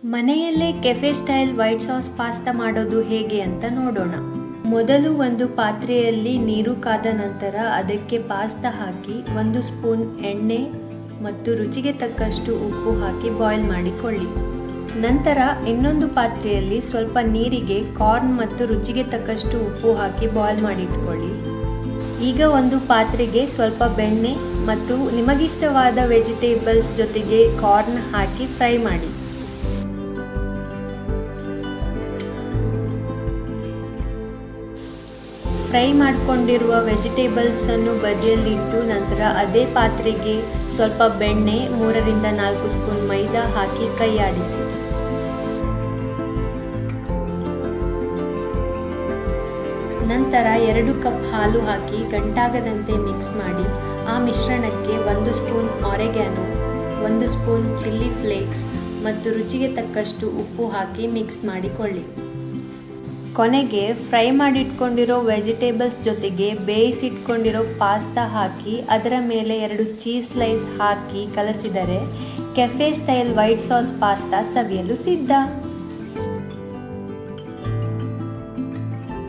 ಮನೆಯಲ್ಲೇ cafe style white sauce pasta ಮಾಡೋದು ಹೇಗೆ ಅಂತ ನೋಡೋಣ. ಮೊದಲು ಒಂದು ಪಾತ್ರೆಯಲ್ಲಿ ನೀರು ಕಾದ ನಂತರ ಅದಕ್ಕೆ ಪಾಸ್ತಾ ಹಾಕಿ 1 ಸ್ಪೂನ್ ಎಣ್ಣೆ ಮತ್ತು ರುಚಿಗೆ ತಕ್ಕಷ್ಟು ಉಪ್ಪು ಹಾಕಿ ಬಾಯ್ಲ್ ಮಾಡಿಕೊಳ್ಳಿ. ನಂತರ ಇನ್ನೊಂದು ಪಾತ್ರೆಯಲ್ಲಿ ಸ್ವಲ್ಪ ನೀರಿಗೆ ಕಾರ್ನ್ ಮತ್ತು ರುಚಿಗೆ ತಕ್ಕಷ್ಟು ಉಪ್ಪು ಹಾಕಿ ಬಾಯ್ಲ್ ಮಾಡಿಟ್ಕೊಳ್ಳಿ. ಈಗ ಒಂದು ಪಾತ್ರೆಗೆ ಸ್ವಲ್ಪ ಬೆಣ್ಣೆ ಮತ್ತು ನಿಮಗಿಷ್ಟವಾದ ವೆಜಿಟೇಬಲ್ಸ್ ಜೊತೆಗೆ ಕಾರ್ನ್ ಹಾಕಿ ಫ್ರೈ ಮಾಡಿ. ಫ್ರೈ ಮಾಡಿಕೊಂಡಿರುವ ವೆಜಿಟೇಬಲ್ಸನ್ನು ಬದಿಯಲ್ಲಿಟ್ಟು ನಂತರ ಅದೇ ಪಾತ್ರೆಗೆ ಸ್ವಲ್ಪ ಬೆಣ್ಣೆ 3 ರಿಂದ 4 ಸ್ಪೂನ್ ಮೈದಾ ಹಾಕಿ ಕೈ ಆಡಿಸಿ. ನಂತರ 2 ಕಪ್ ಹಾಲು ಹಾಕಿ ಗಂಟಾಗದಂತೆ ಮಿಕ್ಸ್ ಮಾಡಿ ಆ ಮಿಶ್ರಣಕ್ಕೆ 1 ಸ್ಪೂನ್ ಆರೆಗ್ಯಾನೋ, 1 ಸ್ಪೂನ್ ಚಿಲ್ಲಿ ಫ್ಲೇಕ್ಸ್ ಮತ್ತು ರುಚಿಗೆ ತಕ್ಕಷ್ಟು ಉಪ್ಪು ಹಾಕಿ ಮಿಕ್ಸ್ ಮಾಡಿಕೊಳ್ಳಿ. ಕೊನೆಗೆ ಫ್ರೈ ಮಾಡಿಟ್ಕೊಂಡಿರೋ ವೆಜಿಟೇಬಲ್ಸ್ ಜೊತೆಗೆ ಬೇಯಿಸಿಟ್ಕೊಂಡಿರೋ ಪಾಸ್ತಾ ಹಾಕಿ ಅದರ ಮೇಲೆ 2 ಚೀಸ್ ಸ್ಲೈಸ್ ಹಾಕಿ ಕಲಸಿದರೆ cafe style white sauce pasta ಸವಿಯಲು ಸಿದ್ಧ.